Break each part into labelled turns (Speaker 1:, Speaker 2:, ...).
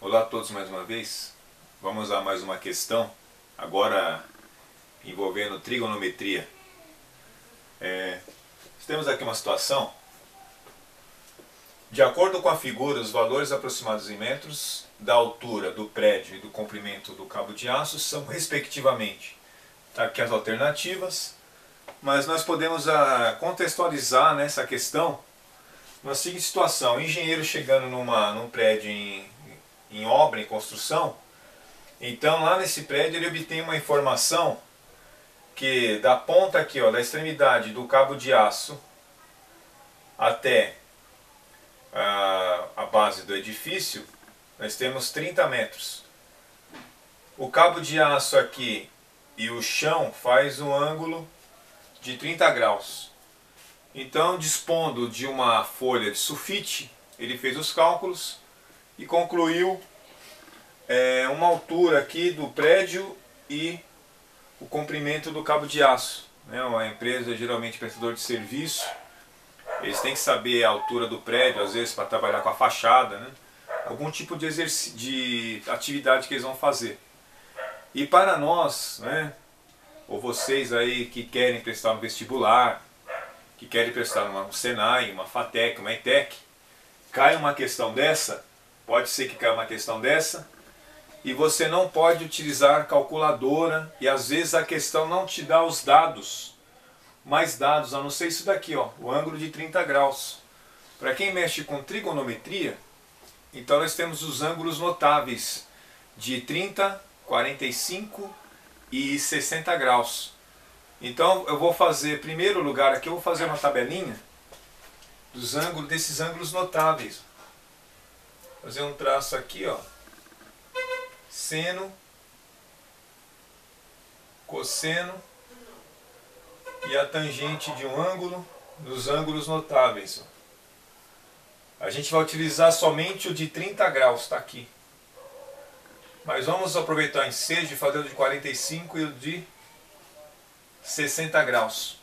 Speaker 1: Olá a todos mais uma vez. Vamos a mais uma questão, agora envolvendo trigonometria. Temos aqui uma situação. De acordo com a figura, os valores aproximados em metros da altura do prédio e do comprimento do cabo de aço são respectivamente. Tá aqui as alternativas, mas nós podemos contextualizar nessa questão na seguinte situação: o engenheiro chegando num prédio em obra, em construção. Então lá nesse prédio ele obtém uma informação que da ponta aqui, ó, da extremidade do cabo de aço até a base do edifício, nós temos 30 metros. O cabo de aço aqui e o chão faz um ângulo de 30 graus. Então, dispondo de uma folha de sulfite, ele fez os cálculos e concluiu uma altura aqui do prédio e o comprimento do cabo de aço. Uma empresa, geralmente prestador de serviço, eles têm que saber a altura do prédio, às vezes para trabalhar com a fachada, né? Algum tipo de atividade que eles vão fazer. E para nós, ou vocês aí que querem prestar um vestibular, que querem prestar um Senai, uma FATEC, uma ETEC, cai uma questão dessa, pode ser que caia uma questão dessa, e você não pode utilizar calculadora, e às vezes a questão não te dá os dados, mais dados, a não ser isso daqui, ó, o ângulo de 30 graus. Para quem mexe com trigonometria, então nós temos os ângulos notáveis de 30, 45 e 60 graus. Então eu vou fazer, em primeiro lugar aqui, eu vou fazer uma tabelinha dos ângulos, desses ângulos notáveis. Fazer um traço aqui, ó. Seno, cosseno e a tangente de um ângulo nos ângulos notáveis. A gente vai utilizar somente o de 30 graus, está aqui. Mas vamos aproveitar o ensejo e fazer o de 45 e o de 60 graus.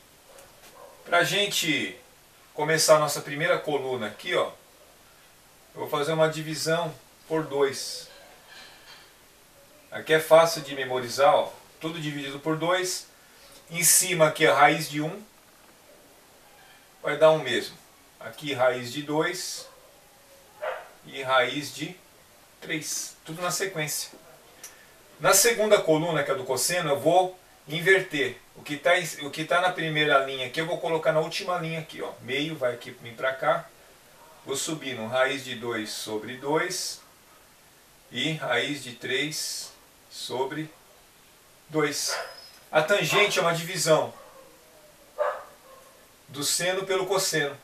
Speaker 1: Para a gente começar a nossa primeira coluna aqui, ó, eu vou fazer uma divisão por 2. Aqui é fácil de memorizar, ó, tudo dividido por 2. Em cima aqui a raiz de 1, vai dar 1 mesmo. Aqui raiz de 2 e raiz de 3, tudo na sequência. Na segunda coluna, que é do cosseno, eu vou inverter. O que tá na primeira linha aqui, eu vou colocar na última linha aqui, ó. Meio vai aqui vir para cá. Vou subir no raiz de 2 sobre 2 e raiz de 3 sobre 2. A tangente é uma divisão do seno pelo cosseno.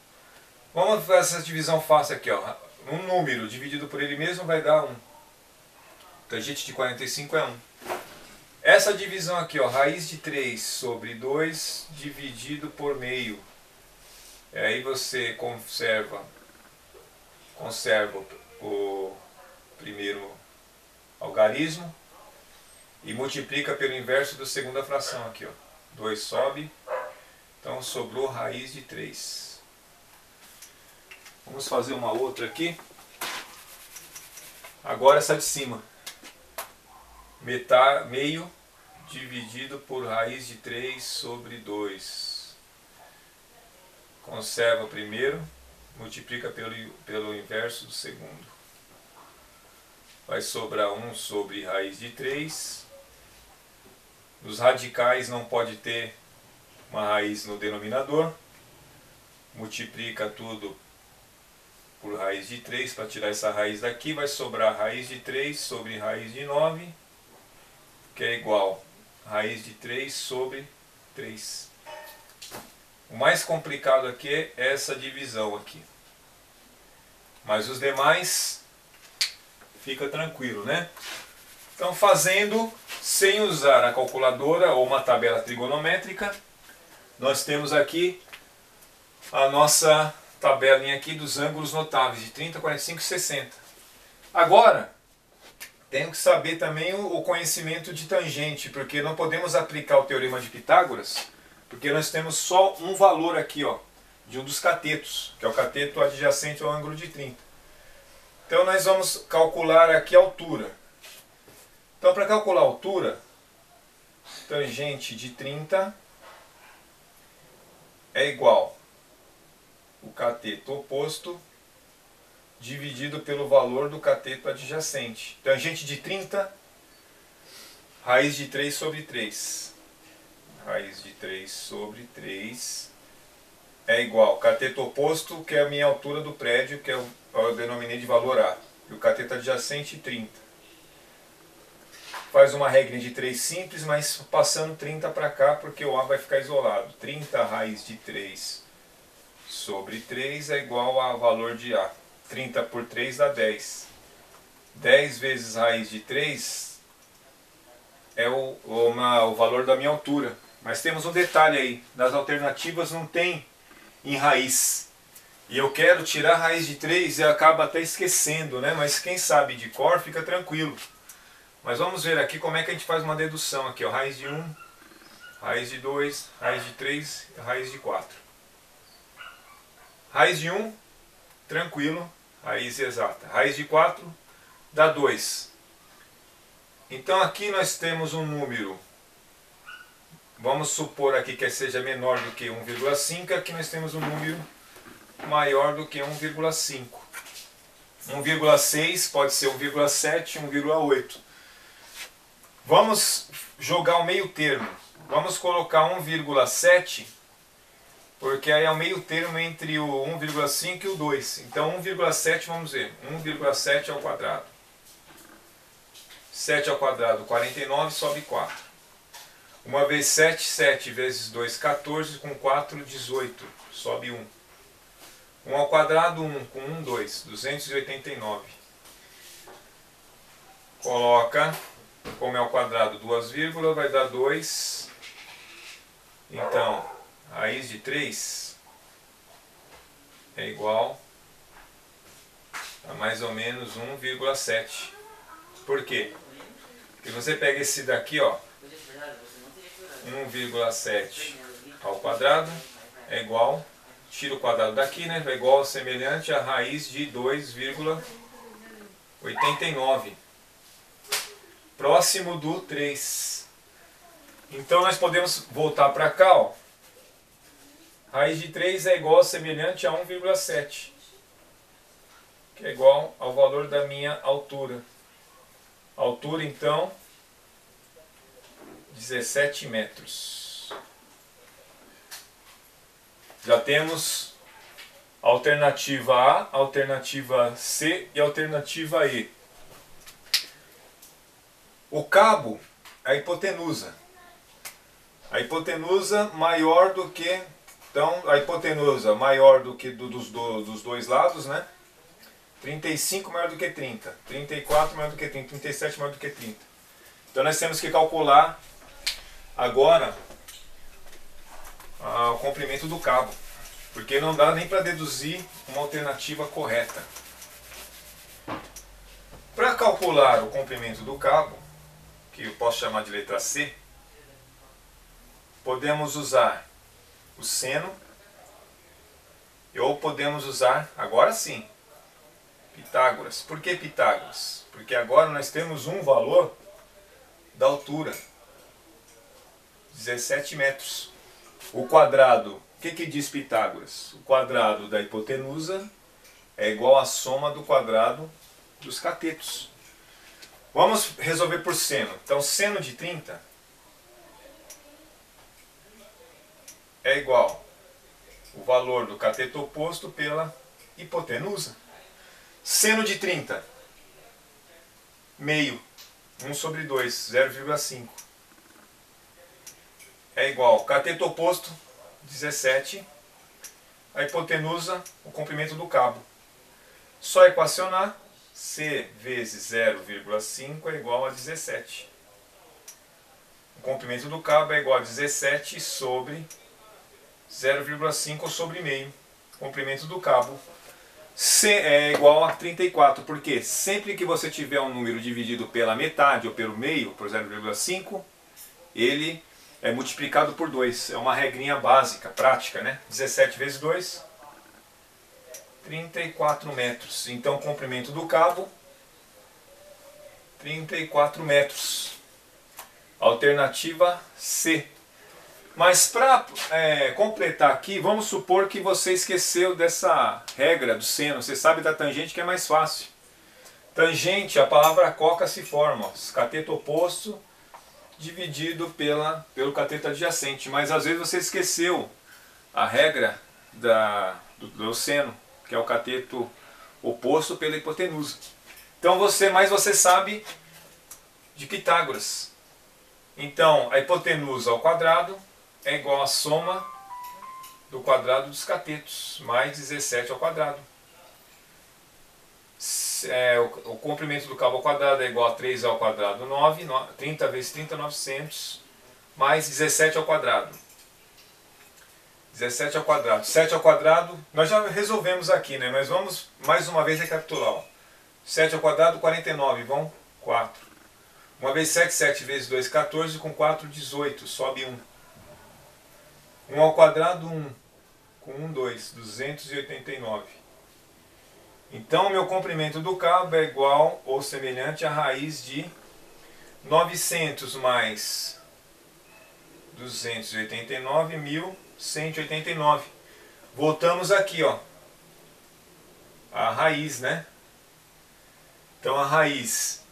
Speaker 1: Vamos fazer essa divisão fácil aqui, ó. Um número dividido por ele mesmo vai dar 1. Tangente de 45 é 1. Essa divisão aqui, ó, raiz de 3 sobre 2 dividido por meio. E aí você conserva o primeiro algarismo e multiplica pelo inverso da segunda fração aqui, ó. 2 sobe, então sobrou raiz de 3. Vamos fazer uma outra aqui. Agora essa de cima. Meio dividido por raiz de 3 sobre 2. Conserva o primeiro, multiplica pelo inverso do segundo. Vai sobrar 1 sobre raiz de 3. Nos radicais não pode ter uma raiz no denominador. Multiplica tudo por raiz de 3 para tirar essa raiz daqui. Vai sobrar raiz de 3 sobre raiz de 9, que é igual a raiz de 3 sobre 3. O mais complicado aqui é essa divisão aqui. Mas os demais, fica tranquilo, né? Então, fazendo sem usar a calculadora ou uma tabela trigonométrica, nós temos aqui a nossa tabelinha aqui dos ângulos notáveis de 30, 45 e 60. Agora, tenho que saber também o conhecimento de tangente, porque não podemos aplicar o teorema de Pitágoras, porque nós temos só um valor aqui, ó, de um dos catetos, que é o cateto adjacente ao ângulo de 30. Então nós vamos calcular aqui a altura. Então para calcular a altura, tangente de 30 é igual o cateto oposto dividido pelo valor do cateto adjacente. Tangente de 30, raiz de 3 sobre 3. Raiz de 3 sobre 3 é igual cateto oposto, que é a minha altura do prédio, que eu denominei de valor A. E o cateto adjacente, 30. Faz uma regra de 3 simples, mas passando 30 para cá, porque o A vai ficar isolado. 30 raiz de 3 sobre 3 é igual a valor de A. 30 por 3 dá 10. 10 vezes raiz de 3 é o valor da minha altura. Mas temos um detalhe aí. Nas alternativas não tem em raiz. E eu quero tirar a raiz de 3 e acaba até esquecendo, né? Mas quem sabe de cor fica tranquilo. Mas vamos ver aqui como é que a gente faz uma dedução aqui, ó. Raiz de 1, raiz de 2, raiz de 3 e raiz de 4. Raiz de 1, tranquilo, raiz exata. Raiz de 4 dá 2. Então aqui nós temos um número, vamos supor aqui que seja menor do que 1,5, aqui nós temos um número maior do que 1,5. 1,6 pode ser 1,7, 1,8. Vamos jogar o meio termo. Vamos colocar 1,7, porque aí é o meio termo entre o 1,5 e o 2. Então 1,7, vamos ver, 1,7 ao quadrado. 7 ao quadrado, 49, sobe 4. 1 vezes 7, 7 vezes 2, 14, com 4, 18, sobe 1. 1 ao quadrado, 1, com 1, 2, 289. Coloca, como é ao quadrado, 2 vírgulas, vai dar 2. Então, raiz de 3 é igual a mais ou menos 1,7. Por quê? Porque você pega esse daqui, ó, 1,7 ao quadrado é igual, tira o quadrado daqui, né? É igual, semelhante a raiz de 2,89. Próximo do 3. Então nós podemos voltar para cá, ó. Raiz de 3 é igual, semelhante a 1,7. Que é igual ao valor da minha altura. Altura, então, 17 metros. Já temos alternativa A, alternativa C e alternativa E. O cabo, a hipotenusa. A hipotenusa maior do que... Então, a hipotenusa maior do que dos dois lados, né? 35 maior do que 30, 34 maior do que 30, 37 maior do que 30. Então nós temos que calcular agora o comprimento do cabo, porque não dá nem para deduzir uma alternativa correta. Para calcular o comprimento do cabo, que eu posso chamar de letra C, podemos usar o seno, ou podemos usar, agora sim, Pitágoras. Por que Pitágoras? Porque agora nós temos um valor da altura, 17 metros. O quadrado, o que diz Pitágoras? O quadrado da hipotenusa é igual à soma do quadrado dos catetos. Vamos resolver por seno. Então seno de 30 é igual o valor do cateto oposto pela hipotenusa. Seno de 30, meio, 1 sobre 2, 0,5. É igual, cateto oposto, 17. A hipotenusa, o comprimento do cabo. Só equacionar, C vezes 0,5 é igual a 17. O comprimento do cabo é igual a 17 sobre 0,5 sobre meio. Comprimento do cabo C é igual a 34, porque sempre que você tiver um número dividido pela metade ou pelo meio, por 0,5, ele é multiplicado por 2. É uma regrinha básica, prática, né? 17 vezes 2, 34 metros. Então o comprimento do cabo, 34 metros. Alternativa C. Mas para completar aqui, vamos supor que você esqueceu dessa regra do seno. Você sabe da tangente, que é mais fácil. Tangente, a palavra coca se forma, ó, cateto oposto dividido pelo cateto adjacente. Mas às vezes você esqueceu a regra do seno, que é o cateto oposto pela hipotenusa. Então você sabe de Pitágoras. Então a hipotenusa ao quadrado é igual à soma do quadrado dos catetos, mais 17 ao quadrado. O comprimento do cabo ao quadrado é igual a 3 ao quadrado, 9, 30 vezes 30, 900, mais 17 ao quadrado. 17 ao quadrado, 7 ao quadrado, nós já resolvemos aqui, né? Mas vamos mais uma vez recapitular. Ó. 7 ao quadrado, 49, vão 4. 1 vezes 7, 7 vezes 2, 14, com 4, 18, sobe 1. 1 ao quadrado, 1. Com 1, 2, 289. Então, o meu comprimento do cabo é igual ou semelhante à raiz de 900 mais 289, 1.189. Voltamos aqui, ó. A raiz, né? Então, a raiz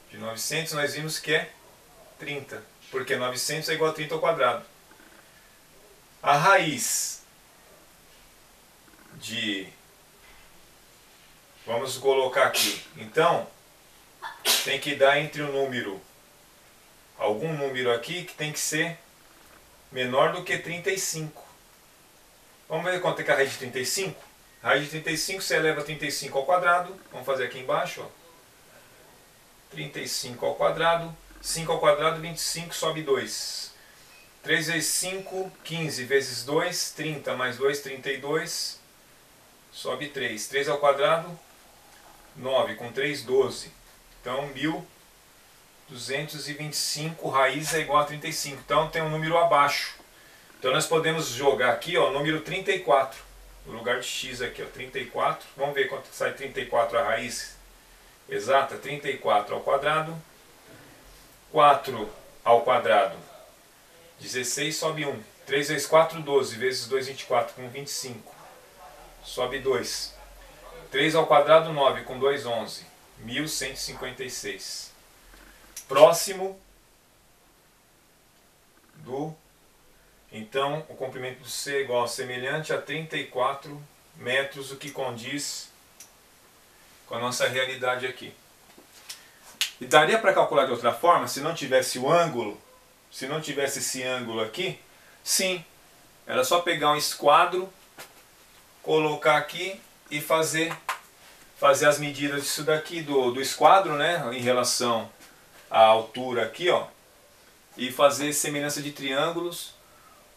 Speaker 1: de 900 nós vimos que é 30. Porque 900 é igual a 30 ao quadrado. A raiz de... Vamos colocar aqui. Então, tem que dar entre o número... Algum número aqui que tem que ser menor do que 35. Vamos ver quanto é que é a raiz de 35? A raiz de 35 você eleva 35 ao quadrado. Vamos fazer aqui embaixo. Ó. 35 ao quadrado. 5 ao quadrado, 25, sobe 2. 3 vezes 5, 15 vezes 2, 30 mais 2, 32, sobe 3. 3 ao quadrado, 9, com 3, 12. Então, 1.225, raiz é igual a 35. Então, tem um número abaixo. Então, nós podemos jogar aqui, ó, o número 34. No lugar de x aqui, ó, 34. Vamos ver quanto sai 34 a raiz exata. 34 ao quadrado. 4 ao quadrado, 16, sobe 1. 3 vezes 4, 12. Vezes 2, 24, com 25. Sobe 2. 3 ao quadrado, 9, com 2, 11. 1.156. Próximo do... Então, o comprimento do C é igual a semelhante a 34 metros, o que condiz com a nossa realidade aqui. E daria para calcular de outra forma, se não tivesse o ângulo, se não tivesse esse ângulo aqui? Sim, era só pegar um esquadro, colocar aqui e fazer as medidas disso daqui, do esquadro, né, em relação à altura aqui, ó, e fazer semelhança de triângulos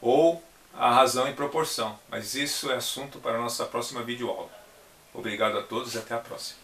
Speaker 1: ou a razão e proporção. Mas isso é assunto para a nossa próxima videoaula. Obrigado a todos e até a próxima.